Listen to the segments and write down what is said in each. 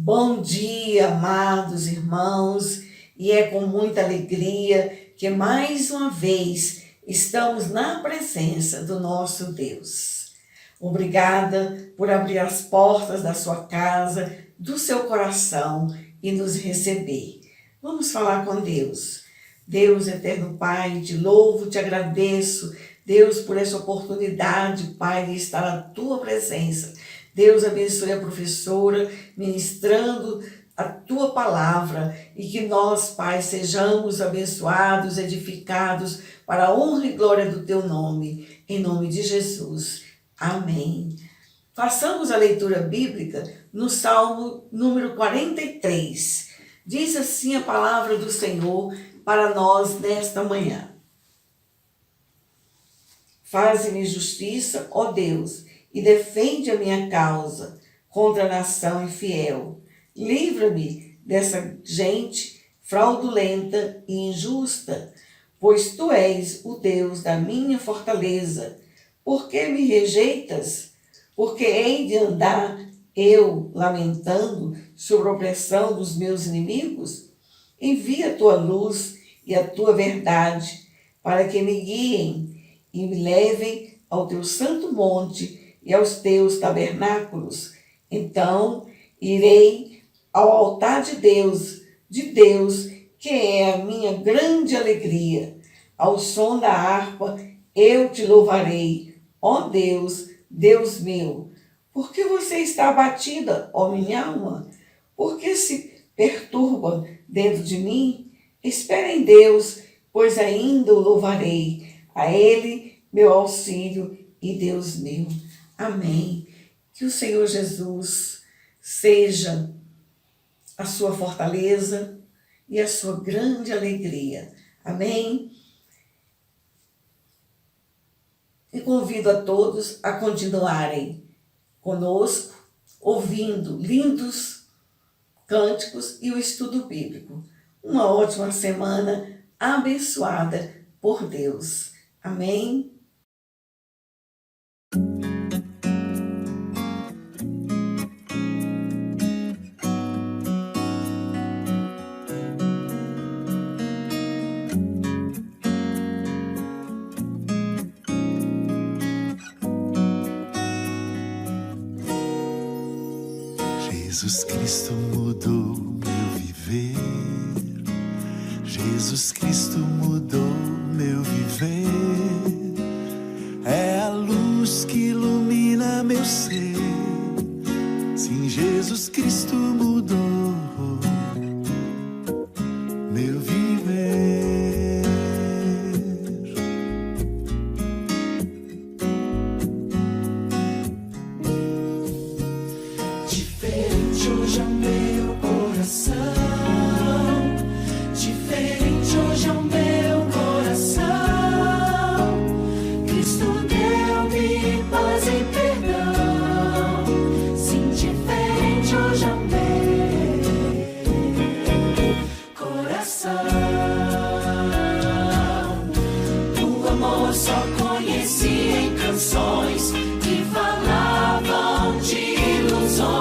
Bom dia, amados irmãos, e é com muita alegria que mais uma vez estamos na presença do nosso Deus. Obrigada por abrir as portas da sua casa, do seu coração e nos receber. Vamos falar com Deus. Deus, eterno Pai, te louvo, te agradeço, Deus, por essa oportunidade, Pai, de estar na tua presença. Deus abençoe a professora, ministrando a tua palavra e que nós, Pai, sejamos abençoados, edificados para a honra e glória do teu nome, em nome de Jesus. Amém. Façamos a leitura bíblica no Salmo número 43. Diz assim a palavra do Senhor para nós nesta manhã. Faze-me justiça, ó Deus, e defende a minha causa contra a nação infiel. Livra-me dessa gente fraudulenta e injusta, pois tu és o Deus da minha fortaleza. Por que me rejeitas? Porque hei de andar eu lamentando sobre a opressão dos meus inimigos? Envia a tua luz e a tua verdade para que me guiem e me levem ao teu santo monte e aos teus tabernáculos. Então irei ao altar de Deus, que é a minha grande alegria. Ao som da harpa eu te louvarei, ó Deus, Deus meu. Por que você está abatida, ó minha alma? Por que se perturba dentro de mim? Espere em Deus, pois ainda o louvarei. A Ele, meu auxílio e Deus meu. Amém. Que o Senhor Jesus seja a sua fortaleza e a sua grande alegria. Amém. E convido a todos a continuarem conosco, ouvindo lindos cânticos e o estudo bíblico. Uma ótima semana abençoada por Deus. Amém. Jesus Cristo mudou meu viver. Jesus Cristo mudou meu viver. É a luz que ilumina meu ser. Sim, Jesus Cristo mudou meu viver. Diferente hoje é o meu coração. Diferente hoje é o meu coração. Cristo deu-me paz e perdão. Sim, diferente hoje é o meu coração. O amor só conheci em canções que falavam de ilusões.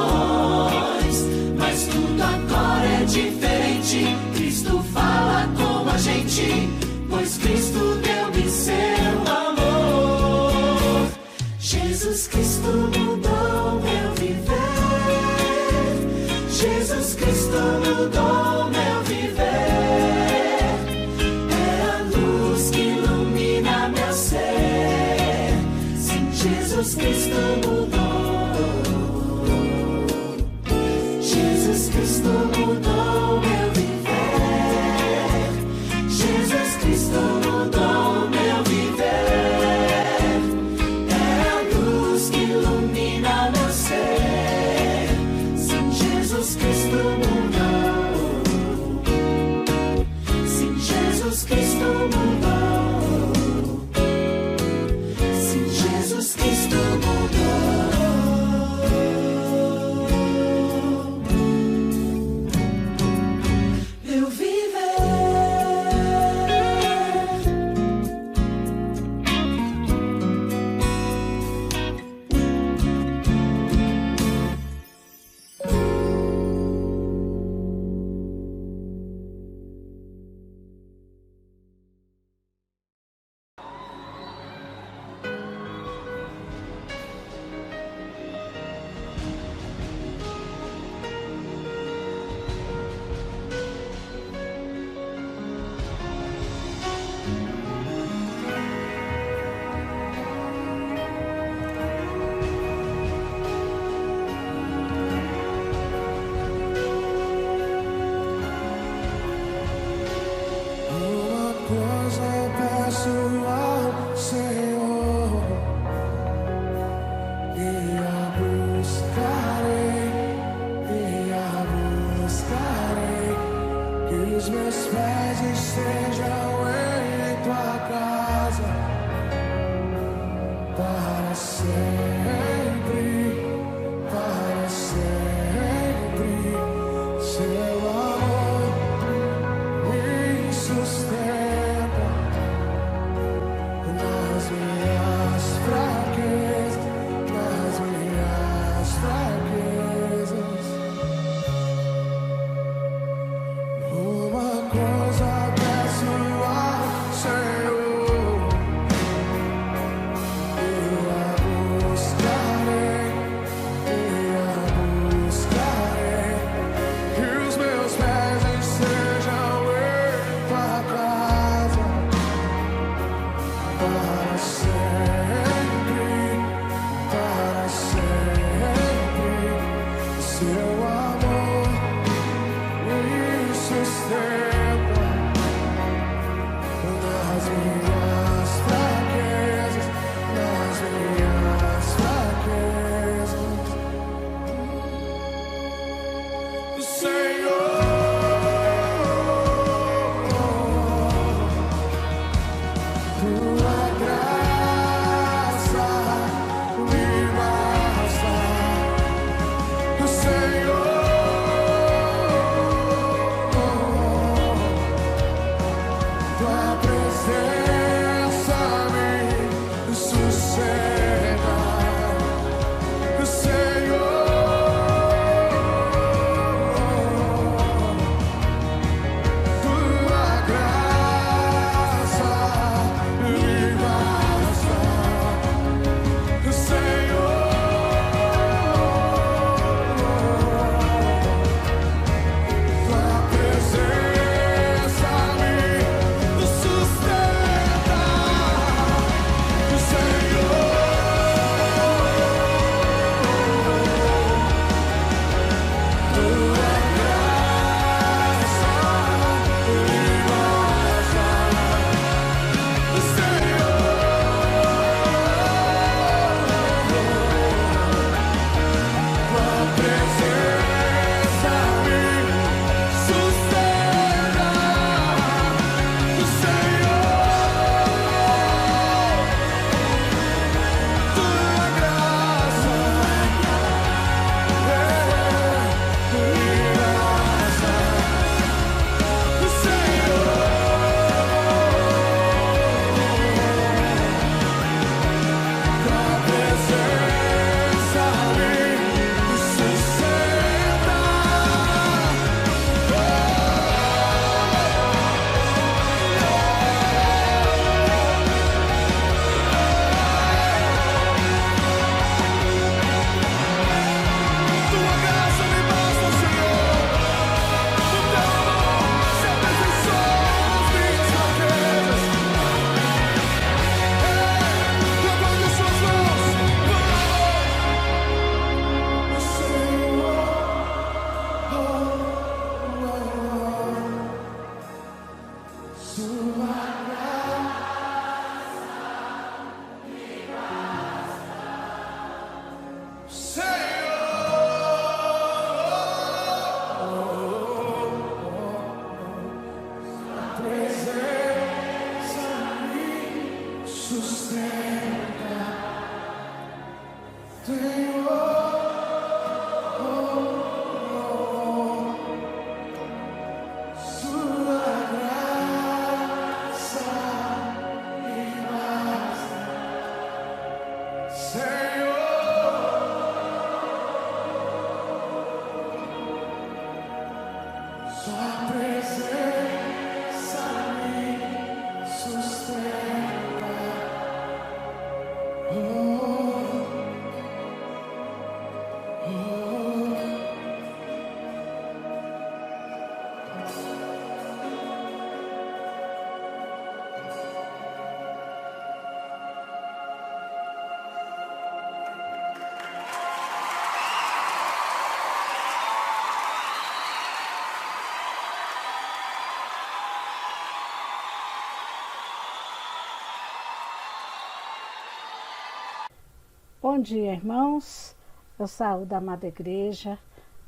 Bom dia, irmãos. Eu saúdo a amada igreja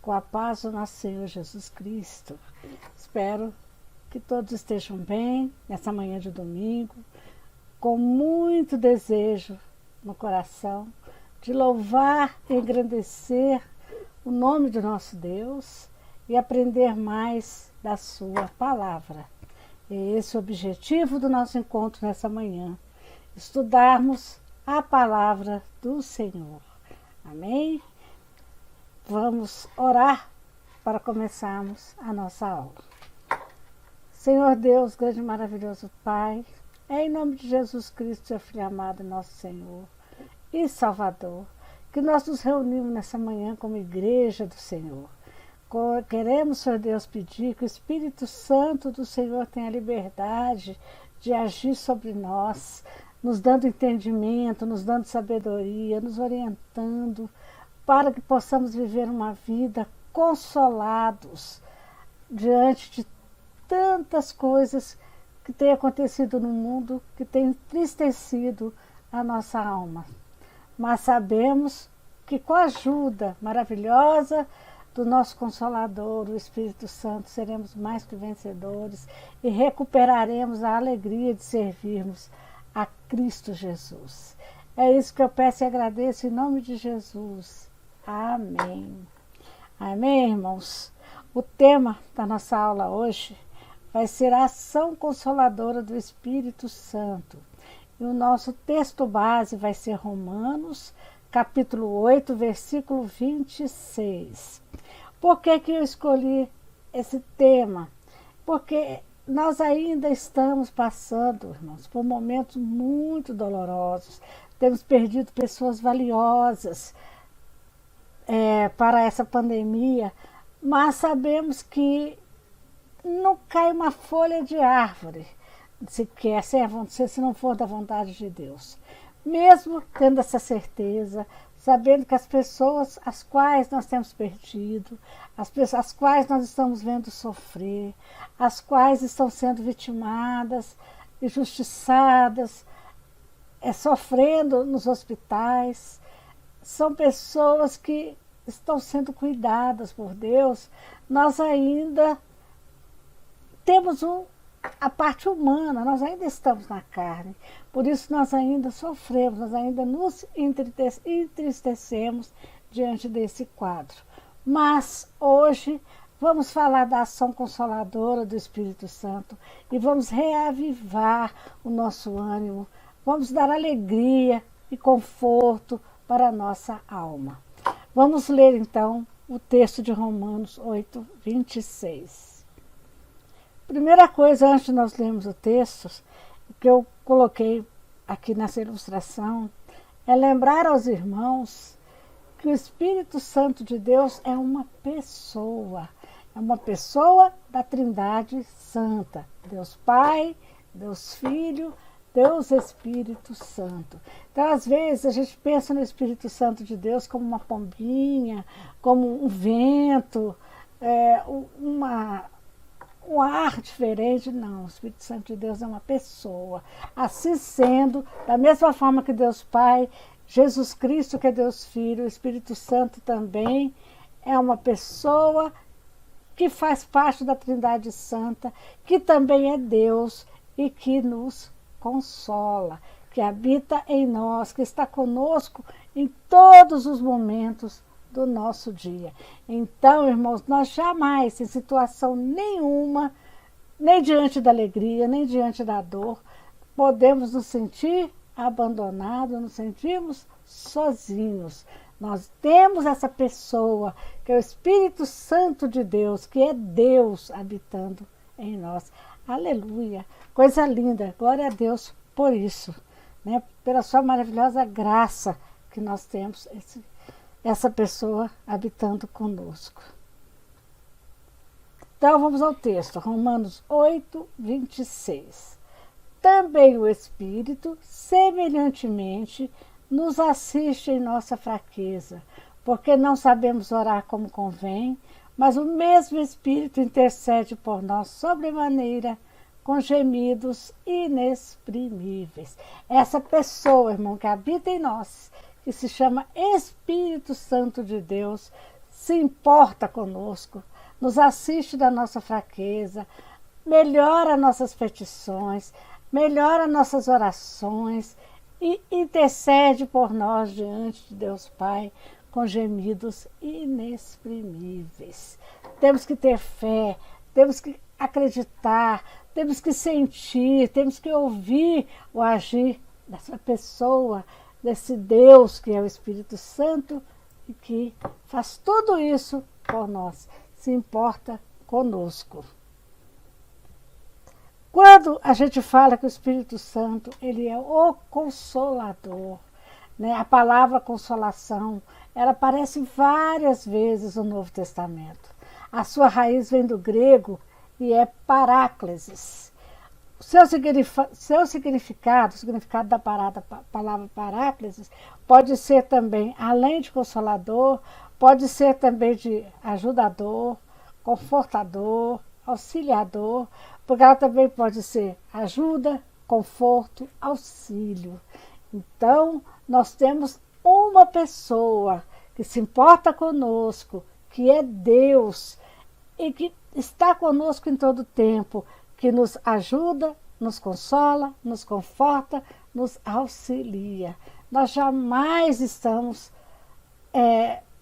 com a paz do nosso Senhor Jesus Cristo. Espero que todos estejam bem nessa manhã de domingo, com muito desejo no coração de louvar e engrandecer o nome do nosso Deus e aprender mais da sua palavra. E esse é o objetivo do nosso encontro nessa manhã, estudarmos a palavra do Senhor. Amém? Vamos orar para começarmos a nossa aula. Senhor Deus, grande e maravilhoso Pai, é em nome de Jesus Cristo, seu Filho amado, nosso Senhor e Salvador, que nós nos reunimos nessa manhã como igreja do Senhor. Queremos, Senhor Deus, pedir que o Espírito Santo do Senhor tenha liberdade de agir sobre nós, nos dando entendimento, nos dando sabedoria, nos orientando para que possamos viver uma vida consolados diante de tantas coisas que têm acontecido no mundo, que têm entristecido a nossa alma. Mas sabemos que com a ajuda maravilhosa do nosso Consolador, o Espírito Santo, seremos mais que vencedores e recuperaremos a alegria de servirmos a Cristo Jesus. É isso que eu peço e agradeço em nome de Jesus. Amém. Amém, irmãos? O tema da nossa aula hoje vai ser a ação consoladora do Espírito Santo. E o nosso texto base vai ser Romanos, capítulo 8, versículo 26. Por que eu escolhi esse tema? Porque nós ainda estamos passando, irmãos, por momentos muito dolorosos. Temos perdido pessoas valiosas para essa pandemia, mas sabemos que não cai uma folha de árvore, se não for da vontade de Deus. Mesmo tendo essa certeza, sabendo que as pessoas as quais nós temos perdido, as quais nós estamos vendo sofrer, as quais estão sendo vitimadas, injustiçadas, sofrendo nos hospitais, são pessoas que estão sendo cuidadas por Deus. Nós ainda temos a parte humana, nós ainda estamos na carne, por isso nós ainda sofremos, nós ainda nos entristecemos diante desse quadro. Mas hoje vamos falar da ação consoladora do Espírito Santo e vamos reavivar o nosso ânimo, vamos dar alegria e conforto para a nossa alma. Vamos ler então o texto de Romanos 8, 26. Primeira coisa, antes de nós lermos o texto, que eu coloquei aqui nessa ilustração, é lembrar aos irmãos que o Espírito Santo de Deus é uma pessoa da Trindade Santa, Deus Pai, Deus Filho, Deus Espírito Santo. Então, às vezes, a gente pensa no Espírito Santo de Deus como uma pombinha, como um vento, um ar diferente. Não, o Espírito Santo de Deus é uma pessoa. Assim sendo, da mesma forma que Deus Pai, Jesus Cristo, que é Deus Filho, o Espírito Santo também é uma pessoa que faz parte da Trindade Santa, que também é Deus e que nos consola, que habita em nós, que está conosco em todos os momentos do nosso dia. Então, irmãos, nós jamais, em situação nenhuma, nem diante da alegria, nem diante da dor, podemos nos sentir abandonados, nos sentirmos sozinhos. Nós temos essa pessoa, que é o Espírito Santo de Deus, que é Deus habitando em nós. Aleluia! Coisa linda, glória a Deus por isso, né? Pela sua maravilhosa graça que nós temos essa pessoa habitando conosco. Então vamos ao texto, Romanos 8, 26. Também o Espírito, semelhantemente, nos assiste em nossa fraqueza, porque não sabemos orar como convém, mas o mesmo Espírito intercede por nós sobremaneira, com gemidos inexprimíveis. Essa pessoa, irmão, que habita em nós, que se chama Espírito Santo de Deus, se importa conosco, nos assiste da nossa fraqueza, melhora nossas petições, melhora nossas orações e intercede por nós diante de Deus Pai com gemidos inexprimíveis. Temos que ter fé, temos que acreditar, temos que sentir, temos que ouvir o agir dessa pessoa, desse Deus que é o Espírito Santo e que faz tudo isso por nós, se importa conosco. Quando a gente fala que o Espírito Santo, ele é o Consolador, né? A palavra consolação, ela aparece várias vezes no Novo Testamento. A sua raiz vem do grego e é paráclesis. seu significado, o significado da palavra paráclises, pode ser também, além de consolador, pode ser também de ajudador, confortador, auxiliador, porque ela também pode ser ajuda, conforto, auxílio. Então, nós temos uma pessoa que se importa conosco, que é Deus, e que está conosco em todo o tempo, que nos ajuda, nos consola, nos conforta, nos auxilia. Nós jamais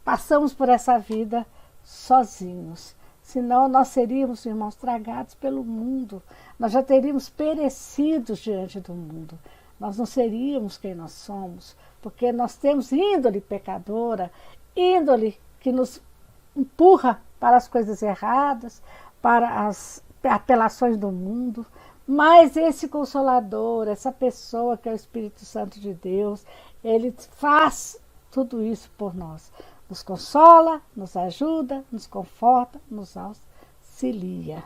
passamos por essa vida sozinhos. Senão nós seríamos, irmãos, tragados pelo mundo. Nós já teríamos perecido diante do mundo. Nós não seríamos quem nós somos, porque nós temos índole pecadora, índole que nos empurra para as coisas erradas, para as apelações do mundo. Mas esse Consolador, essa pessoa que é o Espírito Santo de Deus, ele faz tudo isso por nós. Nos consola, nos ajuda, nos conforta, nos auxilia.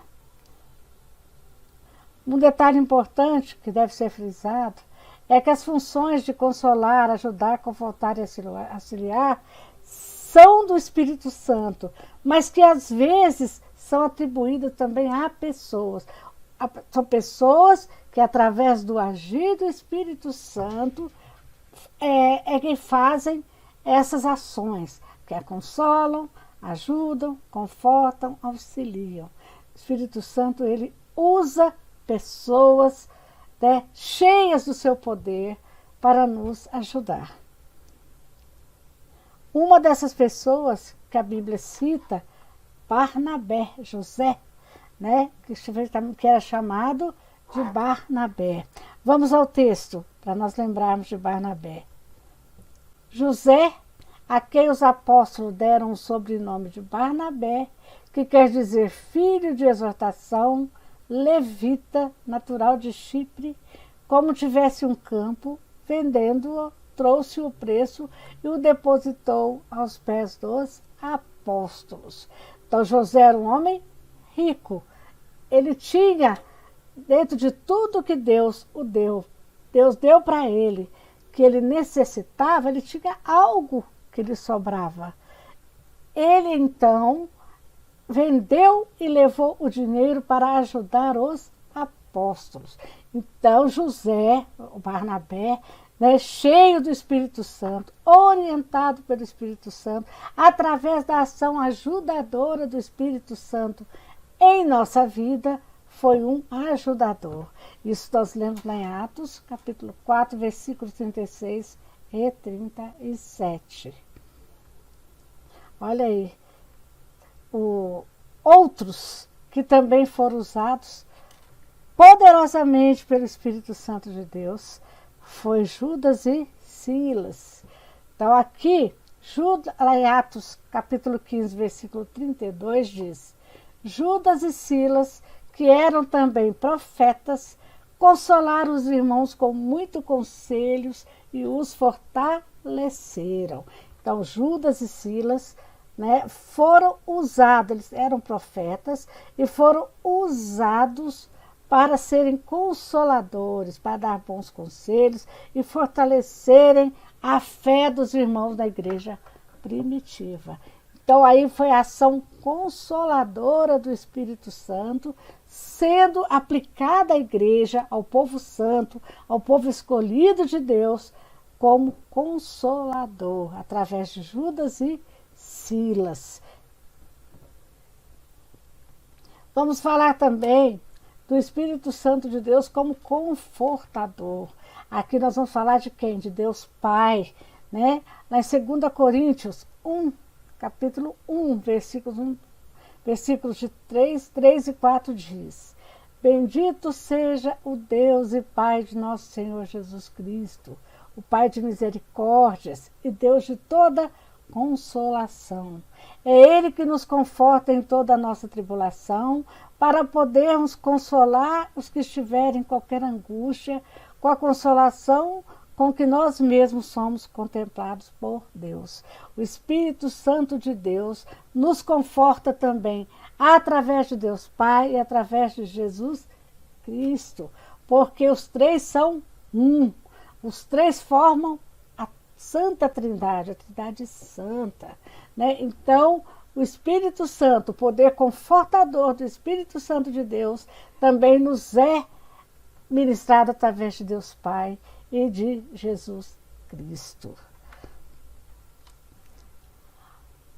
Um detalhe importante que deve ser frisado é que as funções de consolar, ajudar, confortar e auxiliar são do Espírito Santo, mas que às vezes são atribuídas também a pessoas. São pessoas que, através do agir do Espírito Santo, que fazem essas ações, que a consolam, ajudam, confortam, auxiliam. O Espírito Santo, ele usa pessoas, né, cheias do seu poder para nos ajudar. Uma dessas pessoas que a Bíblia cita, Barnabé, José, né, que era chamado de Barnabé. Vamos ao texto, para nós lembrarmos de Barnabé. José, a quem os apóstolos deram o sobrenome de Barnabé, que quer dizer filho de exortação, levita, natural de Chipre, como tivesse um campo, vendendo-o, trouxe o preço e o depositou aos pés dos apóstolos. Então José era um homem rico. Ele tinha, dentro de tudo que Deus deu para ele, que ele necessitava, ele tinha algo que lhe sobrava. Ele então vendeu e levou o dinheiro para ajudar os apóstolos. Então José, o Barnabé, né, cheio do Espírito Santo, orientado pelo Espírito Santo, através da ação ajudadora do Espírito Santo em nossa vida, foi um ajudador. Isso nós lemos lá em Atos, capítulo 4, versículos 36 e 37. Olha aí, outros que também foram usados poderosamente pelo Espírito Santo de Deus foi Judas e Silas. Então aqui, lá em Atos capítulo 15, versículo 32 diz: Judas e Silas, que eram também profetas, consolaram os irmãos com muitos conselhos e os fortaleceram. Então Judas e Silas, né, foram usados, eles eram profetas e foram usados para serem consoladores, para dar bons conselhos e fortalecerem a fé dos irmãos da igreja primitiva. Então aí foi a ação consoladora do Espírito Santo sendo aplicada à igreja, ao povo santo, ao povo escolhido de Deus, como consolador, através de Judas e Silas. Vamos falar também do Espírito Santo de Deus como confortador. Aqui nós vamos falar de quem? De Deus Pai, né? Lá em 2 Coríntios 1, capítulo 1, versículos de 3 e 4 diz: Bendito seja o Deus e Pai de nosso Senhor Jesus Cristo, o Pai de misericórdias e Deus de toda consolação. É Ele que nos conforta em toda a nossa tribulação, para podermos consolar os que estiverem em qualquer angústia, com a consolação com que nós mesmos somos contemplados por Deus. O Espírito Santo de Deus nos conforta também através de Deus Pai e através de Jesus Cristo, porque os três são um. Os três formam a Santa Trindade, a Trindade Santa, né? Então, o Espírito Santo, o poder confortador do Espírito Santo de Deus, também nos é ministrado através de Deus Pai e de Jesus Cristo.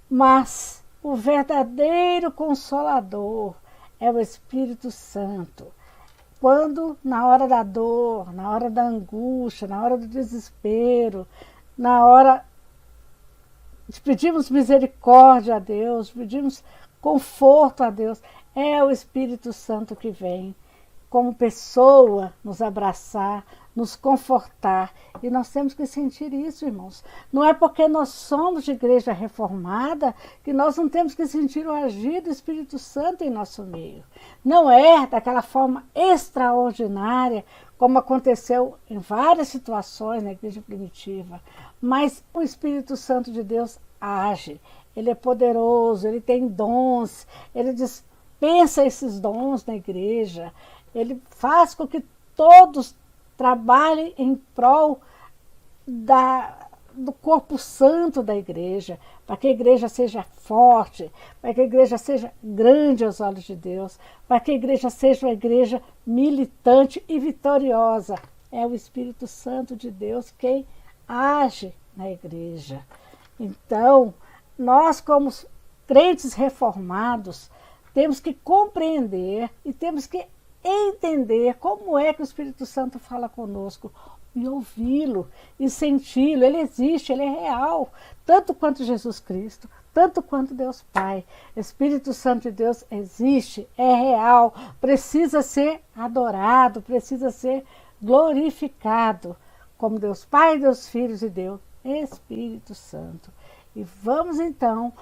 Mas o verdadeiro Consolador é o Espírito Santo. Quando, na hora da dor, na hora da angústia, na hora do desespero, na hora de pedirmos misericórdia a Deus, pedimos conforto a Deus, é o Espírito Santo que vem como pessoa nos abraçar, nos confortar. E nós temos que sentir isso, irmãos. Não é porque nós somos de igreja reformada que nós não temos que sentir o agir do Espírito Santo em nosso meio. Não é daquela forma extraordinária como aconteceu em várias situações na igreja primitiva, mas o Espírito Santo de Deus age. Ele é poderoso, ele tem dons, ele dispensa esses dons na igreja. Ele faz com que todos trabalhem em prol do corpo santo da igreja, para que a igreja seja forte, para que a igreja seja grande aos olhos de Deus, para que a igreja seja uma igreja militante e vitoriosa. É o Espírito Santo de Deus quem age na igreja. Então, nós como crentes reformados, temos que compreender e temos que entender como é que o Espírito Santo fala conosco e ouvi-lo e senti-lo. Ele existe, ele é real, tanto quanto Jesus Cristo, tanto quanto Deus Pai. O Espírito Santo de Deus existe, é real, precisa ser adorado, precisa ser glorificado, como Deus Pai, Deus Filho e Deus Espírito Santo. E vamos então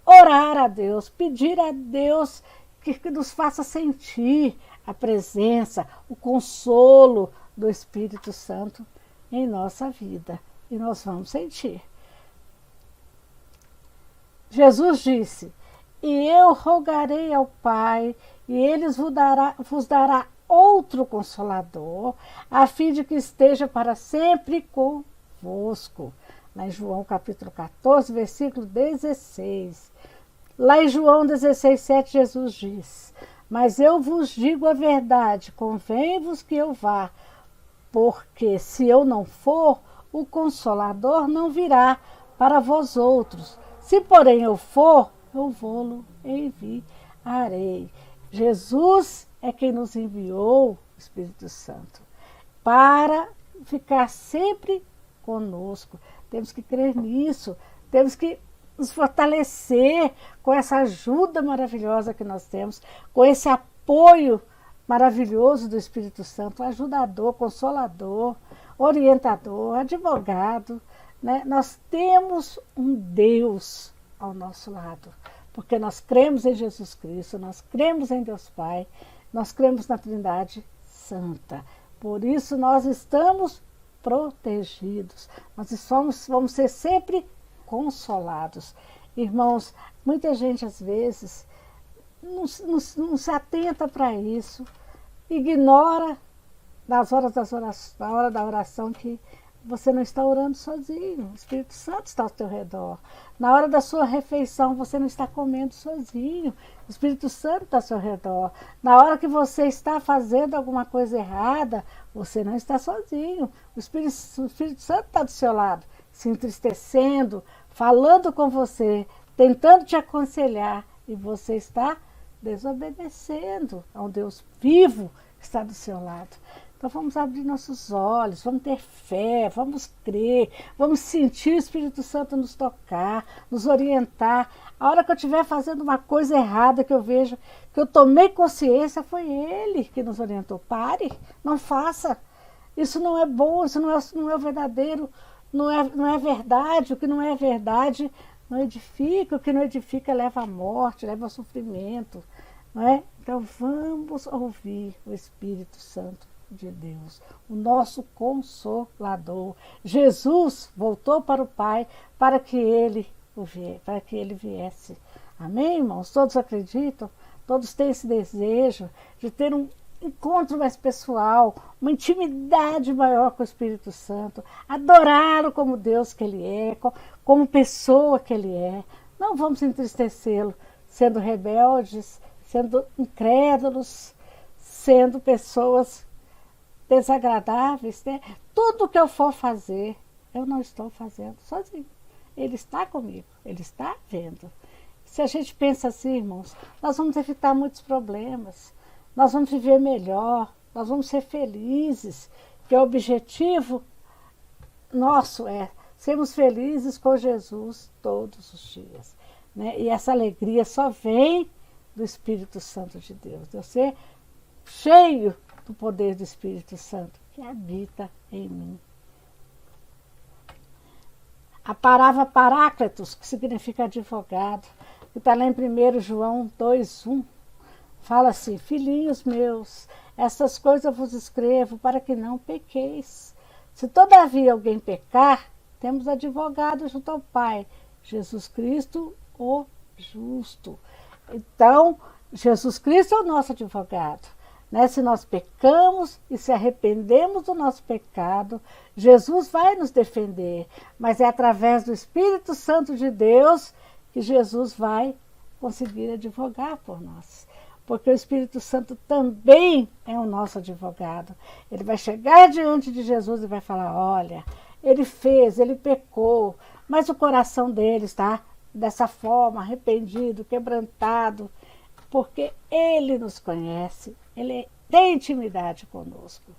orar a Deus, pedir a Deus que nos faça sentir a presença, o consolo do Espírito Santo em nossa vida. E nós vamos sentir. Jesus disse: e eu rogarei ao Pai, e ele vos dará outro Consolador, a fim de que esteja para sempre convosco. Lá em João capítulo 14, versículo 16. Lá em João 16, 7, Jesus diz: mas eu vos digo a verdade, convém-vos que eu vá, porque se eu não for, o Consolador não virá para vós outros. Se porém eu for, eu vou-lo enviarei. Jesus é quem nos enviou o Espírito Santo para ficar sempre conosco. Temos que crer nisso, temos que nos fortalecer com essa ajuda maravilhosa que nós temos, com esse apoio maravilhoso do Espírito Santo, ajudador, consolador, orientador, advogado, né? Nós temos um Deus ao nosso lado, porque nós cremos em Jesus Cristo, nós cremos em Deus Pai, nós cremos na Trindade Santa. Por isso nós estamos protegidos, nós vamos ser sempre consolados. Irmãos, muita gente às vezes não se atenta para isso, ignora na hora da oração que você não está orando sozinho, o Espírito Santo está ao teu redor. Na hora da sua refeição, você não está comendo sozinho, o Espírito Santo está ao seu redor. Na hora que você está fazendo alguma coisa errada, você não está sozinho, o Espírito Santo está do seu lado, se entristecendo, falando com você, tentando te aconselhar, e você está desobedecendo ao Deus vivo que está do seu lado. Então vamos abrir nossos olhos, vamos ter fé, vamos crer, vamos sentir o Espírito Santo nos tocar, nos orientar. A hora que eu estiver fazendo uma coisa errada, que eu vejo, que eu tomei consciência, foi Ele que nos orientou. Pare, não faça. Isso não é bom, isso não é verdadeiro, não é verdade. O que não é verdade não edifica, o que não edifica leva à morte, leva ao sofrimento. Não é? Então vamos ouvir o Espírito Santo de Deus, o nosso Consolador. Jesus voltou para o Pai para que ele viesse. Amém, irmãos? Todos acreditam? Todos têm esse desejo de ter um encontro mais pessoal, uma intimidade maior com o Espírito Santo, adorá-lo como Deus que Ele é, como pessoa que Ele é. Não vamos entristecê-lo sendo rebeldes, sendo incrédulos, sendo pessoas desagradáveis, né? Tudo que eu for fazer, eu não estou fazendo sozinho. Ele está comigo, Ele está vendo. Se a gente pensa assim, irmãos, nós vamos evitar muitos problemas, nós vamos viver melhor, nós vamos ser felizes, porque o objetivo nosso é sermos felizes com Jesus todos os dias, né? E essa alegria só vem do Espírito Santo de Deus, de eu ser cheio do poder do Espírito Santo que habita em mim. A palavra Paráclitos, que significa advogado, que está lá em 1 João 2:1, fala assim: filhinhos meus, essas coisas eu vos escrevo para que não pequeis. Se todavia alguém pecar, temos advogado junto ao Pai, Jesus Cristo, o justo. Então, Jesus Cristo é o nosso advogado, né? Se nós pecamos e se arrependemos do nosso pecado, Jesus vai nos defender, mas é através do Espírito Santo de Deus que Jesus vai conseguir advogar por nós. Porque o Espírito Santo também é o nosso advogado. Ele vai chegar diante de Jesus e vai falar: olha, ele fez, ele pecou, mas o coração dele está dessa forma, arrependido, quebrantado, porque ele nos conhece, ele tem intimidade conosco.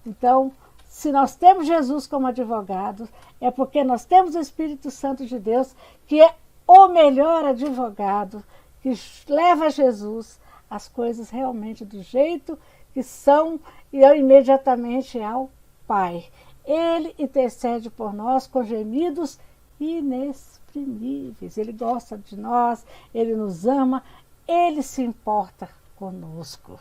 Então, se nós temos Jesus como advogado, é porque nós temos o Espírito Santo de Deus, que é o melhor advogado, que leva Jesus as coisas realmente do jeito que são e imediatamente ao Pai. Ele intercede por nós com gemidos inexprimíveis. Ele gosta de nós, ele nos ama, ele se importa conosco.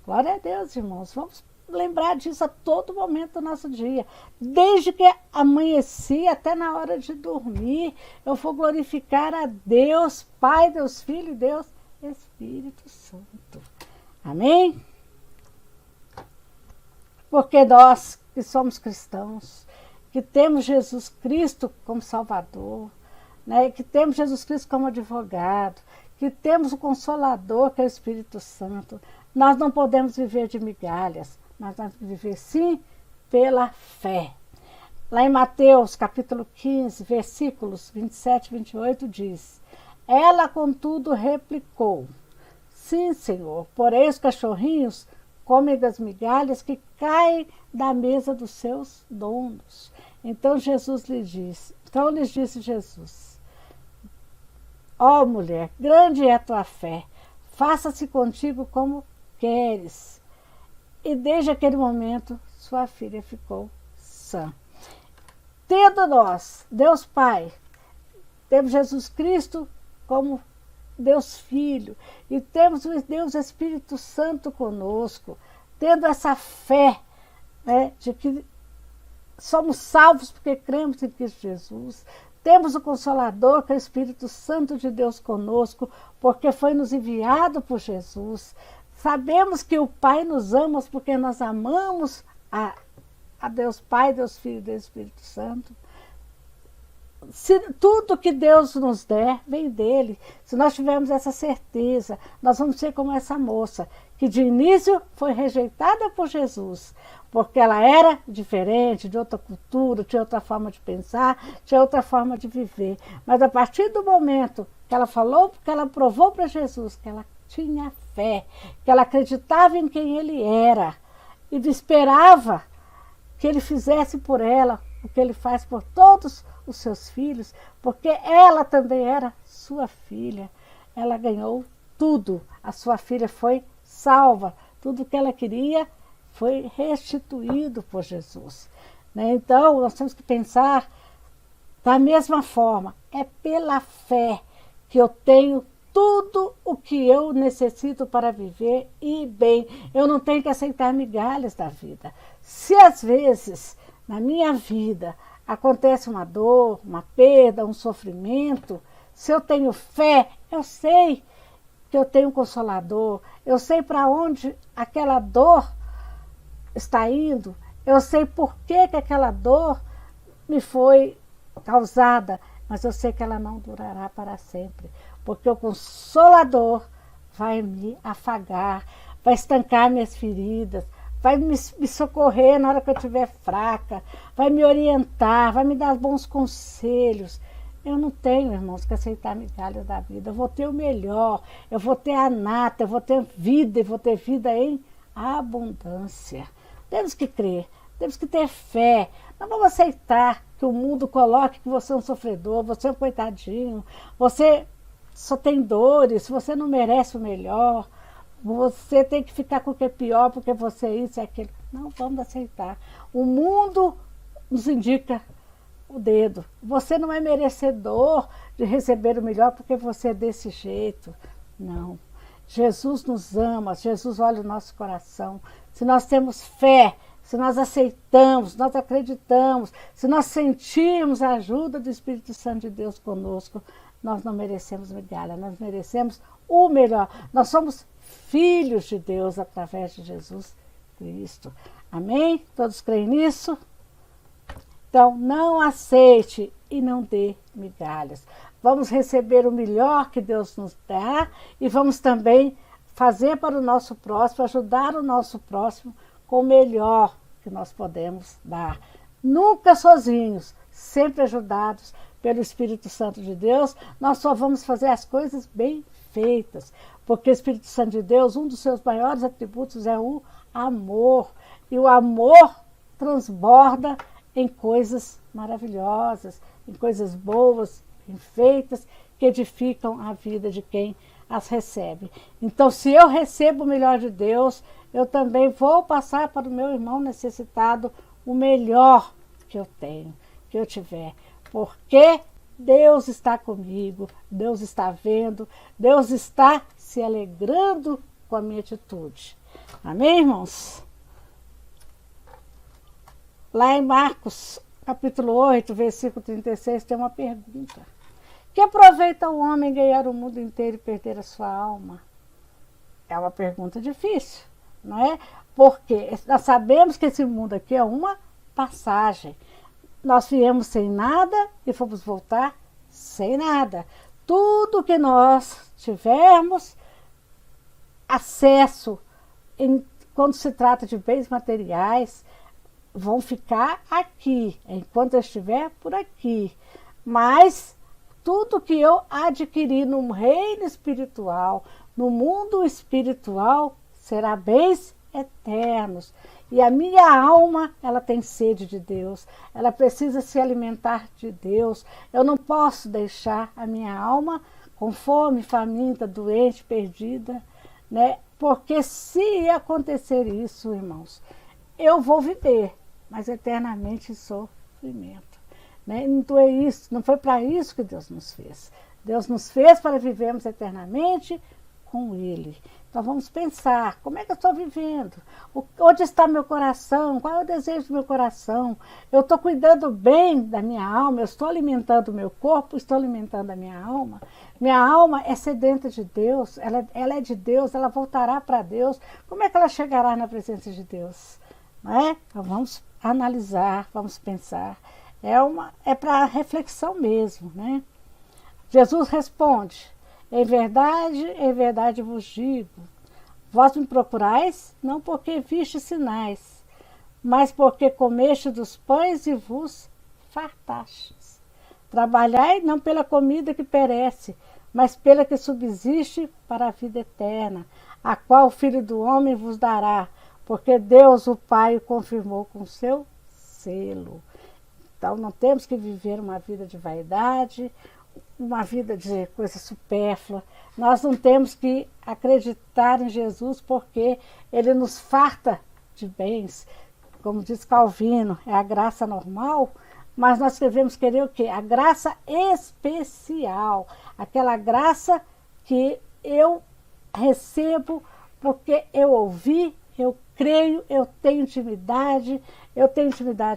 Glória a Deus, irmãos. Vamos lembrar disso a todo momento do nosso dia. Desde que amanhecer até na hora de dormir, eu vou glorificar a Deus, Pai, Deus Filho e Deus Espírito Santo. Amém? Porque nós que somos cristãos, que temos Jesus Cristo como Salvador, né, que temos Jesus Cristo como advogado, que temos o Consolador, que é o Espírito Santo, nós não podemos viver de migalhas, mas nós vamos viver sim pela fé. Lá em Mateus capítulo 15, versículos 27 e 28 diz: ela, contudo, replicou: sim, Senhor, porém os cachorrinhos comem das migalhas que caem da mesa dos seus donos. Então lhes disse Jesus: ó mulher, grande é a tua fé, faça-se contigo como queres. E desde aquele momento sua filha ficou sã. Tendo nós, Deus Pai, temos Jesus Cristo como Deus Filho, e temos o Deus Espírito Santo conosco, tendo essa fé, né, de que somos salvos porque cremos em Cristo Jesus, temos o Consolador, que é o Espírito Santo de Deus conosco, porque foi nos enviado por Jesus. Sabemos que o Pai nos ama porque nós amamos a Deus Pai, Deus Filho e Deus Espírito Santo. Se tudo que Deus nos der vem dele. Se nós tivermos essa certeza, nós vamos ser como essa moça, que de início foi rejeitada por Jesus, porque ela era diferente, de outra cultura, tinha outra forma de pensar, tinha outra forma de viver. Mas a partir do momento que ela falou, que ela provou para Jesus que ela tinha fé, que ela acreditava em quem ele era, e esperava que ele fizesse por ela o que ele faz por todos os seus filhos, porque ela também era sua filha. Ela ganhou tudo. A sua filha foi salva. Tudo que ela queria foi restituído por Jesus, né? Então, nós temos que pensar da mesma forma. É pela fé que eu tenho tudo o que eu necessito para viver e bem. Eu não tenho que aceitar migalhas da vida. Se às vezes, na minha vida, acontece uma dor, uma perda, um sofrimento, se eu tenho fé, eu sei que eu tenho um Consolador, eu sei para onde aquela dor está indo, eu sei por que que aquela dor me foi causada, mas eu sei que ela não durará para sempre, porque o Consolador vai me afagar, vai estancar minhas feridas, vai me socorrer na hora que eu estiver fraca, vai me orientar, vai me dar bons conselhos. Eu não tenho, irmãos, que aceitar migalhas da vida. Eu vou ter o melhor, eu vou ter a nata, eu vou ter vida, e vou ter vida em abundância. Temos que crer, temos que ter fé. Não vamos aceitar que o mundo coloque que você é um sofredor, você é um coitadinho, você só tem dores, você não merece o melhor, você tem que ficar com o que é pior porque você é isso e aquilo. Não vamos aceitar. O mundo nos indica o dedo. Você não é merecedor de receber o melhor porque você é desse jeito. Não. Jesus nos ama, Jesus olha o nosso coração. Se nós temos fé, se nós aceitamos, nós acreditamos, se nós sentirmos a ajuda do Espírito Santo de Deus conosco, nós não merecemos migalha, nós merecemos o melhor. Nós somos filhos de Deus através de Jesus Cristo. Amém? Todos creem nisso? Então, não aceite e não dê migalhas. Vamos receber o melhor que Deus nos dá e vamos também fazer para o nosso próximo, ajudar o nosso próximo com o melhor que nós podemos dar. Nunca sozinhos, sempre ajudados pelo Espírito Santo de Deus. Nós só vamos fazer as coisas bem feitas, porque o Espírito Santo de Deus, um dos seus maiores atributos é o amor. E o amor transborda em coisas maravilhosas, em coisas boas, bem feitas, que edificam a vida de quem as recebe. Então, se eu recebo o melhor de Deus, eu também vou passar para o meu irmão necessitado o melhor que eu tenho, que eu tiver. Porque Deus está comigo, Deus está vendo, Deus está se alegrando com a minha atitude. Amém, irmãos? Lá em Marcos, capítulo 8, versículo 36, tem uma pergunta. Que aproveita o homem ganhar o mundo inteiro e perder a sua alma? É uma pergunta difícil, não é? Porque nós sabemos que esse mundo aqui é uma passagem. Nós viemos sem nada e fomos voltar sem nada. Tudo que nós tivermos acesso, quando se trata de bens materiais, vão ficar aqui, enquanto eu estiver por aqui. Mas tudo que eu adquirir no reino espiritual, no mundo espiritual, será bens eternos. E a minha alma, ela tem sede de Deus, ela precisa se alimentar de Deus. Eu não posso deixar a minha alma com fome, faminta, doente, perdida, né? Porque se acontecer isso, irmãos, eu vou viver, mas eternamente em sofrimento. Né? Então é isso, não foi para isso que Deus nos fez. Deus nos fez para vivermos eternamente com Ele. Então vamos pensar, como é que eu estou vivendo? Onde está meu coração? Qual é o desejo do meu coração? Eu estou cuidando bem da minha alma? Eu estou alimentando o meu corpo? Estou alimentando a minha alma? Minha alma é sedenta de Deus, ela é de Deus, ela voltará para Deus. Como é que ela chegará na presença de Deus? Não é? Então vamos analisar, vamos pensar. É para reflexão mesmo, né? Jesus responde: em verdade vos digo, vós me procurais, não porque viste sinais, mas porque comeste dos pães e vos fartastes. Trabalhai não pela comida que perece, mas pela que subsiste para a vida eterna, a qual o Filho do Homem vos dará, porque Deus, o Pai, o confirmou com seu selo. Então, não temos que viver uma vida de vaidade, uma vida de coisa supérflua. Nós não temos que acreditar em Jesus porque Ele nos farta de bens. Como diz Calvino, é a graça normal, mas nós devemos querer o quê? A graça especial. Aquela graça que eu recebo porque eu ouvi, eu creio, eu tenho intimidade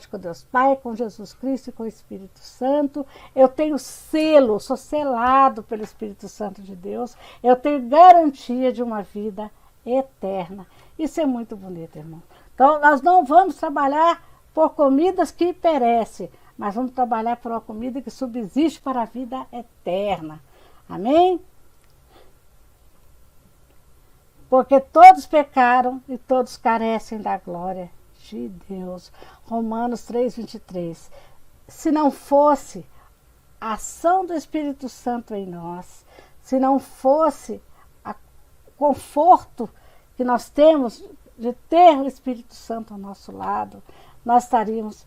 com Deus Pai, com Jesus Cristo e com o Espírito Santo, eu tenho selo, sou selado pelo Espírito Santo de Deus, eu tenho garantia de uma vida eterna. Isso é muito bonito, irmão. Então, nós não vamos trabalhar por comidas que perecem, mas vamos trabalhar por uma comida que subsiste para a vida eterna. Amém? Porque todos pecaram e todos carecem da glória de Deus. Romanos 3:23. Se não fosse a ação do Espírito Santo em nós, se não fosse o conforto que nós temos de ter o Espírito Santo ao nosso lado, nós estaríamos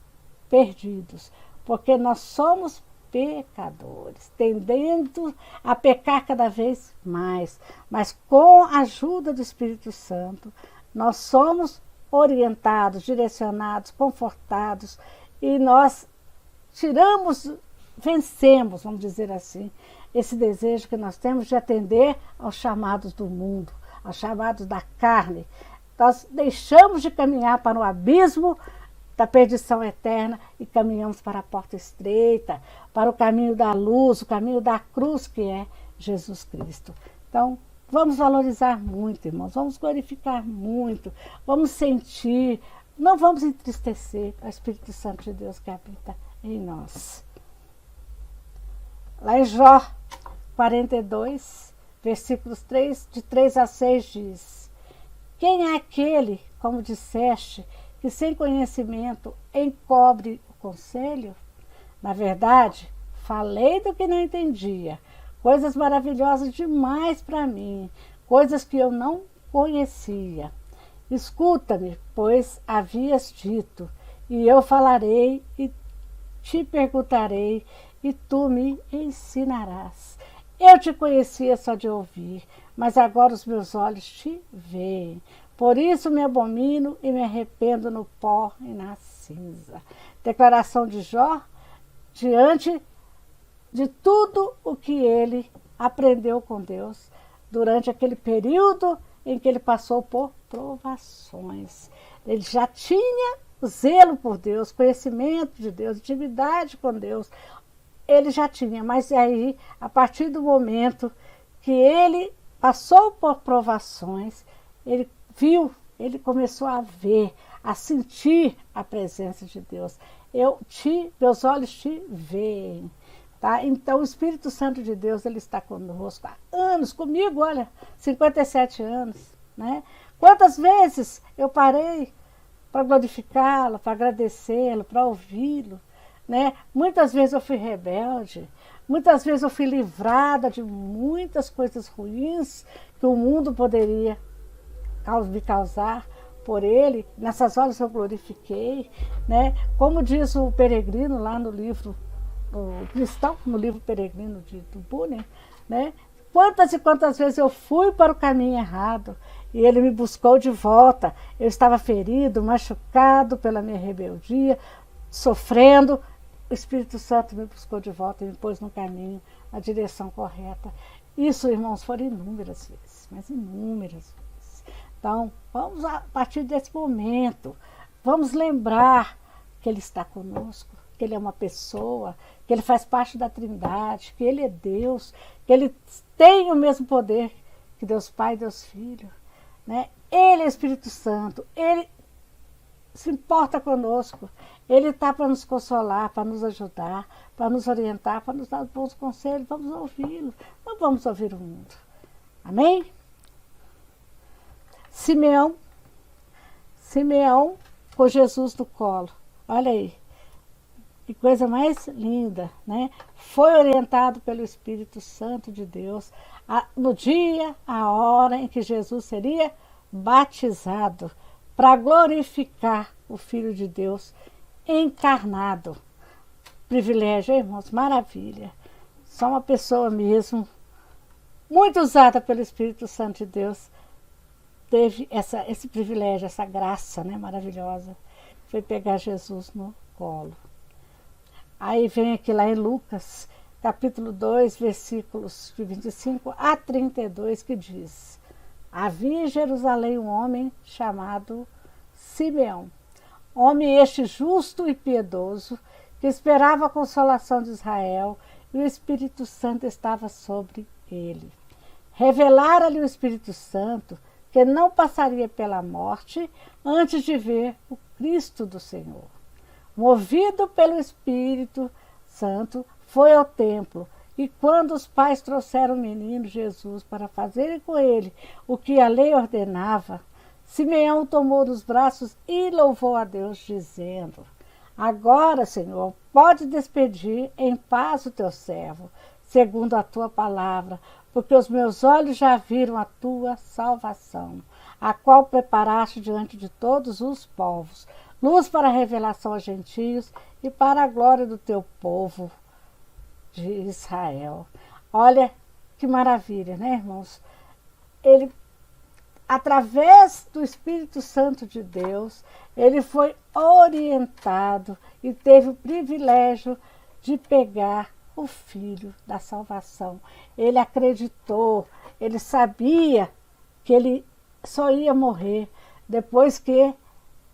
perdidos, porque nós somos pecadores, tendendo a pecar cada vez mais, mas com a ajuda do Espírito Santo, nós somos orientados, direcionados, confortados, e nós vencemos, vamos dizer assim, esse desejo que nós temos de atender aos chamados do mundo, aos chamados da carne. Nós deixamos de caminhar para o abismo da perdição eterna e caminhamos para a porta estreita, para o caminho da luz, o caminho da cruz, que é Jesus Cristo. Então, vamos valorizar muito, irmãos, vamos glorificar muito, vamos sentir, não vamos entristecer o Espírito Santo de Deus que habita em nós. Lá em Jó 42, versículos 3-6 diz: quem é aquele, como disseste, que sem conhecimento encobre o conselho? Na verdade, falei do que não entendia, coisas maravilhosas demais para mim, coisas que eu não conhecia. Escuta-me, pois havias dito, e eu falarei e te perguntarei, e tu me ensinarás. Eu te conhecia só de ouvir, mas agora os meus olhos te veem. Por isso me abomino e me arrependo no pó e na cinza. Declaração de Jó, diante de tudo o que ele aprendeu com Deus durante aquele período em que ele passou por provações. Ele já tinha zelo por Deus, conhecimento de Deus, intimidade com Deus. Ele já tinha, mas aí, a partir do momento que ele passou por provações, ele viu, ele começou a ver, a sentir a presença de Deus. Meus olhos te veem. Tá? Então, o Espírito Santo de Deus, ele está conosco há anos, comigo, olha, 57 anos. Né? Quantas vezes eu parei para glorificá-lo, para agradecê-lo, para ouvi-lo. Né? Muitas vezes eu fui rebelde, muitas vezes eu fui livrada de muitas coisas ruins que o mundo poderia me causar por ele. Nessas horas eu glorifiquei, né? Como diz o Peregrino lá no livro, o cristão, no livro Peregrino de Tubune, né? Quantas e quantas vezes eu fui para o caminho errado e ele me buscou de volta. Eu estava ferido, machucado pela minha rebeldia, sofrendo. O Espírito Santo me buscou de volta e me pôs no caminho, na direção correta. Isso, irmãos, foram inúmeras vezes, mas inúmeras vezes. Então, vamos, a partir desse momento, vamos lembrar que Ele está conosco, que Ele é uma pessoa, que Ele faz parte da Trindade, que Ele é Deus, que Ele tem o mesmo poder que Deus Pai e Deus Filho. Né? Ele é o Espírito Santo, Ele se importa conosco, Ele está para nos consolar, para nos ajudar, para nos orientar, para nos dar bons conselhos. Vamos ouvi-lo, não vamos ouvir o mundo. Amém? Simeão com Jesus no colo. Olha aí, que coisa mais linda, né? Foi orientado pelo Espírito Santo de Deus no dia, a hora em que Jesus seria batizado, para glorificar o Filho de Deus encarnado. Privilégio, irmãos, maravilha. Só uma pessoa mesmo, muito usada pelo Espírito Santo de Deus, teve esse privilégio, essa graça, né, maravilhosa. Foi pegar Jesus no colo. Aí vem aqui lá em Lucas, capítulo 2, versículos de 25 a 32, que diz: havia em Jerusalém um homem chamado Simeão, homem este justo e piedoso, que esperava a consolação de Israel, e o Espírito Santo estava sobre ele. Revelara-lhe o Espírito Santo que não passaria pela morte antes de ver o Cristo do Senhor. Movido pelo Espírito Santo, foi ao templo, e quando os pais trouxeram o menino Jesus para fazerem com ele o que a lei ordenava, Simeão tomou nos braços e louvou a Deus, dizendo: Agora, Senhor, pode despedir em paz o teu servo, segundo a tua palavra, porque os meus olhos já viram a tua salvação, a qual preparaste diante de todos os povos, luz para a revelação aos gentios e para a glória do teu povo de Israel. Olha que maravilha, né, irmãos? Ele, através do Espírito Santo de Deus, ele foi orientado e teve o privilégio de pegar o filho da salvação. Ele acreditou, ele sabia que ele só ia morrer depois que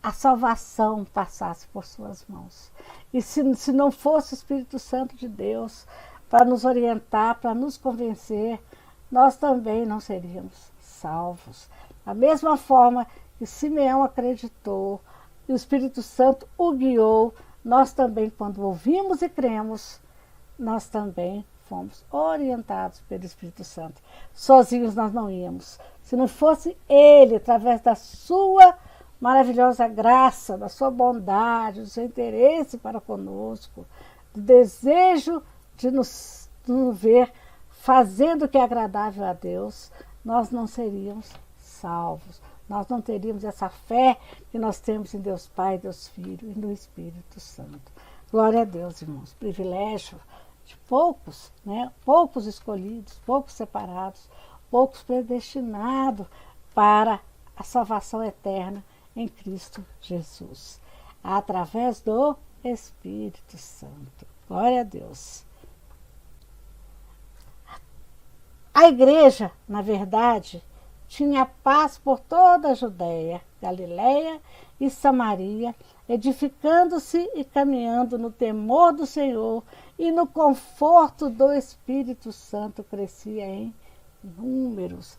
a salvação passasse por suas mãos. E se não fosse o Espírito Santo de Deus para nos orientar, para nos convencer, nós também não seríamos salvos. Da mesma forma que Simeão acreditou e o Espírito Santo o guiou, nós também, quando ouvimos e cremos, nós também fomos orientados pelo Espírito Santo. Sozinhos nós não íamos. Se não fosse Ele, através da sua maravilhosa graça, da sua bondade, do seu interesse para conosco, do desejo de nos ver fazendo o que é agradável a Deus, nós não seríamos salvos. Nós não teríamos essa fé que nós temos em Deus Pai, Deus Filho e no Espírito Santo. Glória a Deus, irmãos. Privilégio de poucos, né? Poucos escolhidos, poucos separados, poucos predestinados para a salvação eterna em Cristo Jesus, através do Espírito Santo. Glória a Deus. A igreja, na verdade, tinha paz por toda a Judéia, Galiléia e Samaria, edificando-se e caminhando no temor do Senhor e no conforto do Espírito Santo, crescia em números.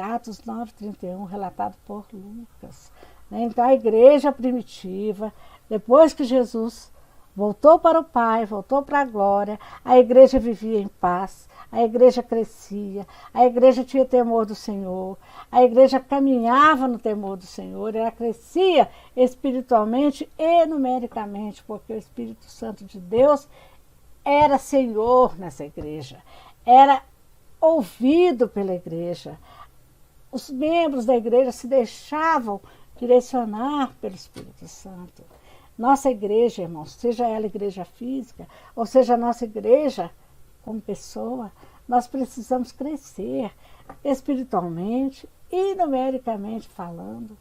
Atos 9:31, relatado por Lucas. Então a igreja primitiva, depois que Jesus voltou para o Pai, voltou para a glória, a igreja vivia em paz, a igreja crescia, a igreja tinha temor do Senhor, a igreja caminhava no temor do Senhor, ela crescia espiritualmente e numericamente, porque o Espírito Santo de Deus era Senhor nessa igreja, era ouvido pela igreja. Os membros da igreja se deixavam direcionar pelo Espírito Santo. Nossa igreja, irmãos, seja ela igreja física, ou seja a nossa igreja como pessoa, nós precisamos crescer espiritualmente e numericamente falando,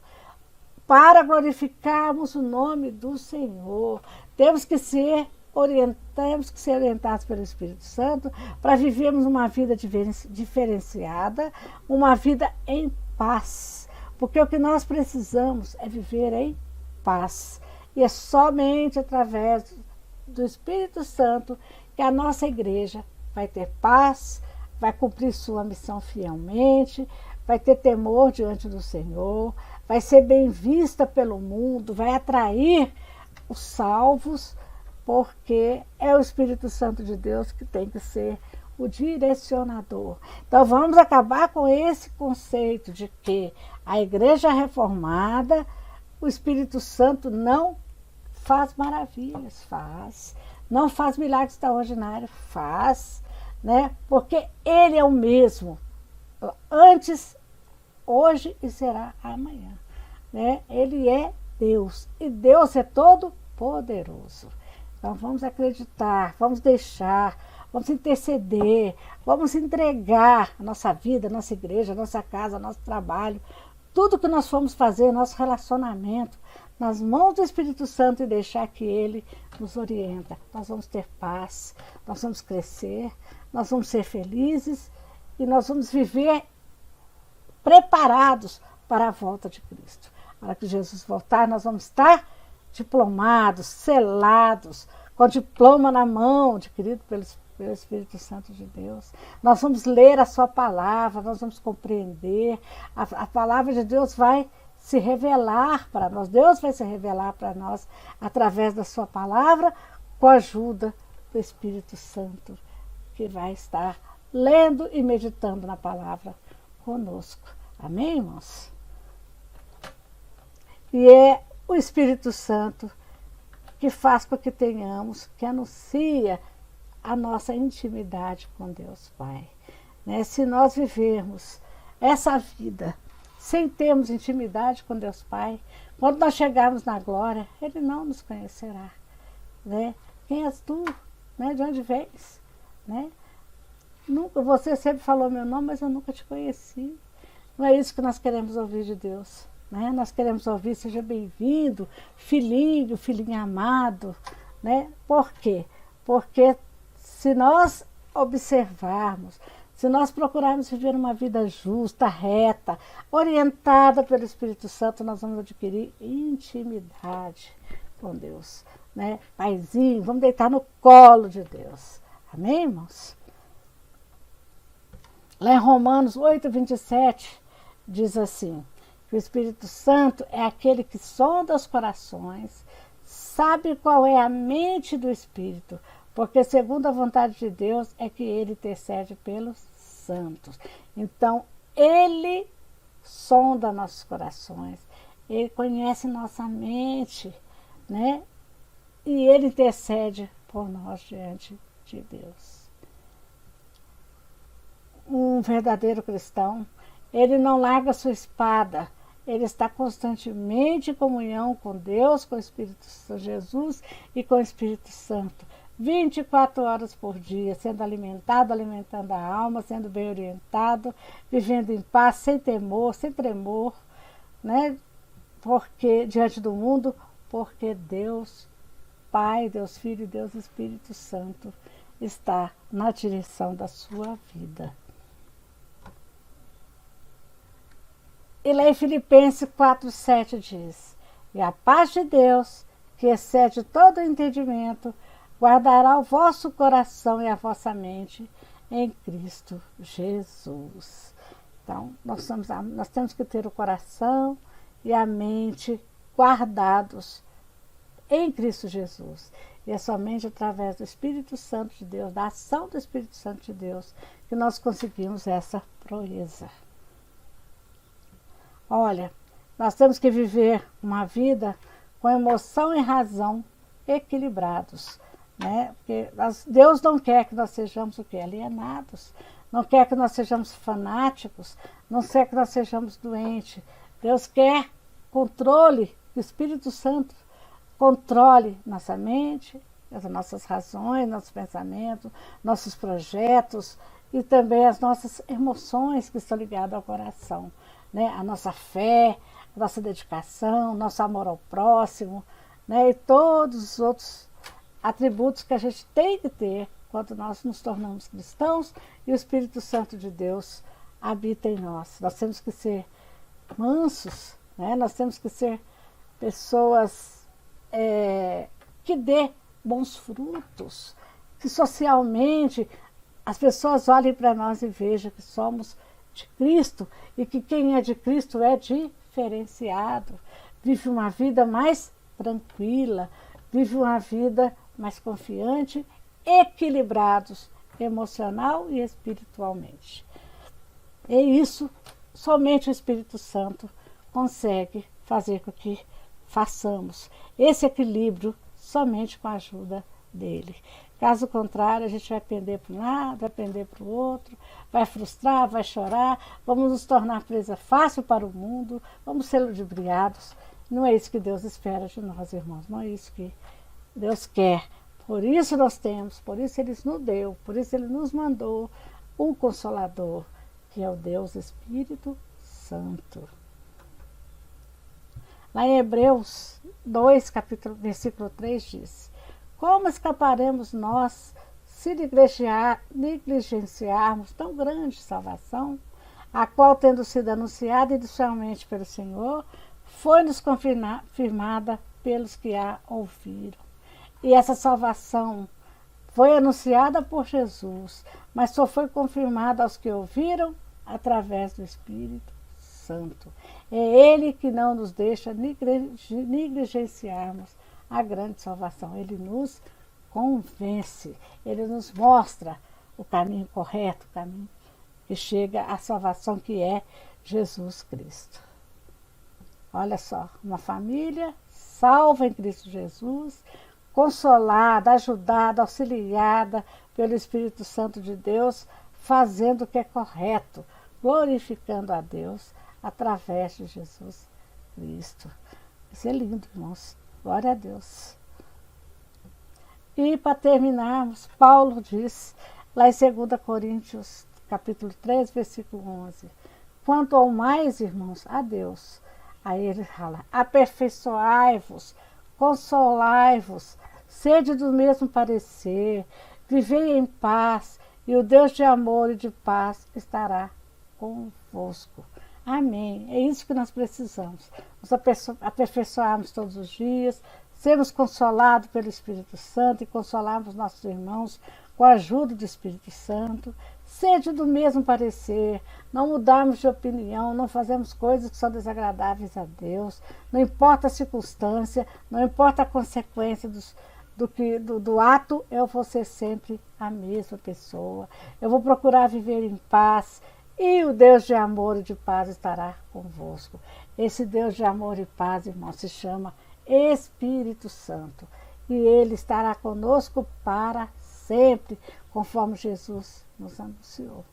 para glorificarmos o nome do Senhor. Temos que ser orientados pelo Espírito Santo para vivermos uma vida diferenciada, uma vida em paz. Porque o que nós precisamos é viver em paz. E é somente através do Espírito Santo que a nossa igreja vai ter paz, vai cumprir sua missão fielmente, vai ter temor diante do Senhor, vai ser bem vista pelo mundo, vai atrair os salvos, porque é o Espírito Santo de Deus que tem que ser o direcionador. Então vamos acabar com esse conceito de que a igreja reformada, o Espírito Santo não faz maravilhas, faz. Não faz milagres extraordinários, faz, né? Porque ele é o mesmo, antes, hoje e será amanhã, né? Ele é Deus, e Deus é todo poderoso. Então vamos acreditar, vamos deixar, vamos interceder, vamos entregar a nossa vida, a nossa igreja, a nossa casa, nosso trabalho, tudo que nós formos fazer, nosso relacionamento, nas mãos do Espírito Santo e deixar que Ele nos orienta. Nós vamos ter paz, nós vamos crescer, nós vamos ser felizes e nós vamos viver preparados para a volta de Cristo. Para que Jesus voltar, nós vamos estar diplomados, selados, com diploma na mão, adquirido pelo Espírito Santo de Deus. Nós vamos ler a sua palavra, nós vamos compreender. A palavra de Deus vai se revelar para nós. Deus vai se revelar para nós através da sua palavra, com a ajuda do Espírito Santo, que vai estar lendo e meditando na palavra conosco. Amém, irmãos? E é o Espírito Santo que faz com que tenhamos, que anuncia a nossa intimidade com Deus Pai. Né? Se nós vivermos essa vida sem termos intimidade com Deus Pai, quando nós chegarmos na glória, Ele não nos conhecerá. Né? Quem és tu? Né? De onde vens? Né? Nunca, você sempre falou meu nome, mas eu nunca te conheci. Não é isso que nós queremos ouvir de Deus. Né? Nós queremos ouvir, seja bem-vindo, filhinho, filhinho amado. Né? Por quê? Porque se nós observarmos, se nós procurarmos viver uma vida justa, reta, orientada pelo Espírito Santo, nós vamos adquirir intimidade com Deus. Né? Paizinho, vamos deitar no colo de Deus. Amém, irmãos? Lá em Romanos 8:27, diz assim, que o Espírito Santo é aquele que sonda os corações, sabe qual é a mente do Espírito, porque segundo a vontade de Deus é que ele intercede pelos santos. Então, ele sonda nossos corações, ele conhece nossa mente, né? E ele intercede por nós diante de Deus. Um verdadeiro cristão, ele não larga sua espada, ele está constantemente em comunhão com Deus, com o Espírito Santo, Jesus e com o Espírito Santo. 24 horas por dia, sendo alimentado, alimentando a alma, sendo bem orientado, vivendo em paz, sem temor, sem tremor, né? Porque diante do mundo, porque Deus Pai, Deus Filho e Deus Espírito Santo está na direção da sua vida. E lá em Filipenses 4:7 diz, e a paz de Deus, que excede todo o entendimento, guardará o vosso coração e a vossa mente em Cristo Jesus. Então, nós temos que ter o coração e a mente guardados em Cristo Jesus. E é somente através do Espírito Santo de Deus, da ação do Espírito Santo de Deus, que nós conseguimos essa proeza. Olha, nós temos que viver uma vida com emoção e razão equilibrados. Né? Porque Deus não quer que nós sejamos o quê? Alienados. Não quer que nós sejamos fanáticos. Não quer que nós sejamos doentes. Deus quer controle, o Espírito Santo controle nossa mente, as nossas razões, nossos pensamentos, nossos projetos e também as nossas emoções que estão ligadas ao coração. Né? A nossa fé, a nossa dedicação, nosso amor ao próximo, né? E todos os outros atributos que a gente tem que ter quando nós nos tornamos cristãos e o Espírito Santo de Deus habita em nós. Nós temos que ser mansos, né? Nós temos que ser pessoas que dê bons frutos, que socialmente as pessoas olhem para nós e vejam que somos de Cristo e que quem é de Cristo é diferenciado, vive uma vida mais tranquila, vive uma vida mais confiante, equilibrados emocional e espiritualmente. E isso somente o Espírito Santo consegue fazer com que façamos esse equilíbrio somente com a ajuda dele. Caso contrário, a gente vai pender para um lado, vai pender para o outro, vai frustrar, vai chorar, vamos nos tornar presa fácil para o mundo, vamos ser ludibriados. Não é isso que Deus espera de nós, irmãos, não é isso que Deus quer. Por isso nós temos, por isso Ele nos deu, por isso Ele nos mandou um Consolador, que é o Deus Espírito Santo. Lá em Hebreus 2, versículo 3 diz, como escaparemos nós se negligenciarmos tão grande salvação, a qual tendo sido anunciada inicialmente pelo Senhor, foi-nos confirmada pelos que a ouviram. E essa salvação foi anunciada por Jesus, mas só foi confirmada aos que ouviram através do Espírito Santo. É Ele que não nos deixa negligenciarmos a grande salvação. Ele nos convence, Ele nos mostra o caminho correto, o caminho que chega à salvação, que é Jesus Cristo. Olha só, uma família salva em Cristo Jesus, consolada, ajudada, auxiliada pelo Espírito Santo de Deus, fazendo o que é correto, glorificando a Deus através de Jesus Cristo. Isso é lindo, irmãos. Glória a Deus. E para terminarmos, Paulo diz, lá em 2 Coríntios, capítulo 3, versículo 11, quanto ao mais, irmãos, a Deus, aí ele fala, aperfeiçoai-vos, consolai-vos, sede do mesmo parecer, vivei em paz, e o Deus de amor e de paz estará convosco. Amém. É isso que nós precisamos. Nos aperfeiçoarmos todos os dias, sermos consolados pelo Espírito Santo e consolarmos nossos irmãos com a ajuda do Espírito Santo. Sede do mesmo parecer, não mudarmos de opinião, não fazemos coisas que são desagradáveis a Deus, não importa a circunstância, não importa a consequência do ato, eu vou ser sempre a mesma pessoa. Eu vou procurar viver em paz e o Deus de amor e de paz estará convosco. Esse Deus de amor e paz, irmão, se chama Espírito Santo. E Ele estará conosco para sempre, conforme Jesus nos anunciou.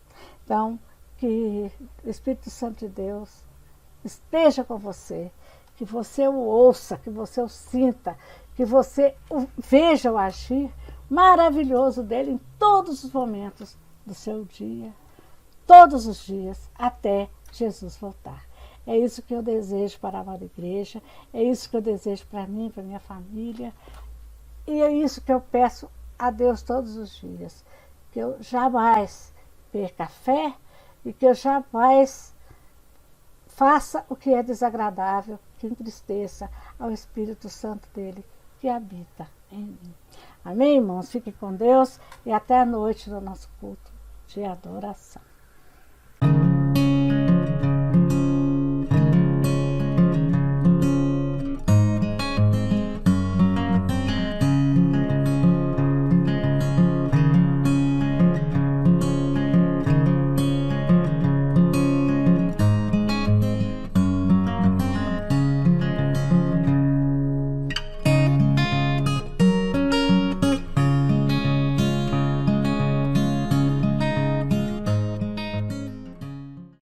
Então, que o Espírito Santo de Deus esteja com você, que você o ouça, que você o sinta, que você veja o agir maravilhoso dele em todos os momentos do seu dia, todos os dias, até Jesus voltar. É isso que eu desejo para a amada igreja, é isso que eu desejo para mim, para a minha família, e é isso que eu peço a Deus todos os dias, que eu jamais perca a fé e que eu jamais faça o que é desagradável, que entristeça ao Espírito Santo dele, que habita em mim. Amém, irmãos? Fiquem com Deus e até a noite do nosso culto de adoração.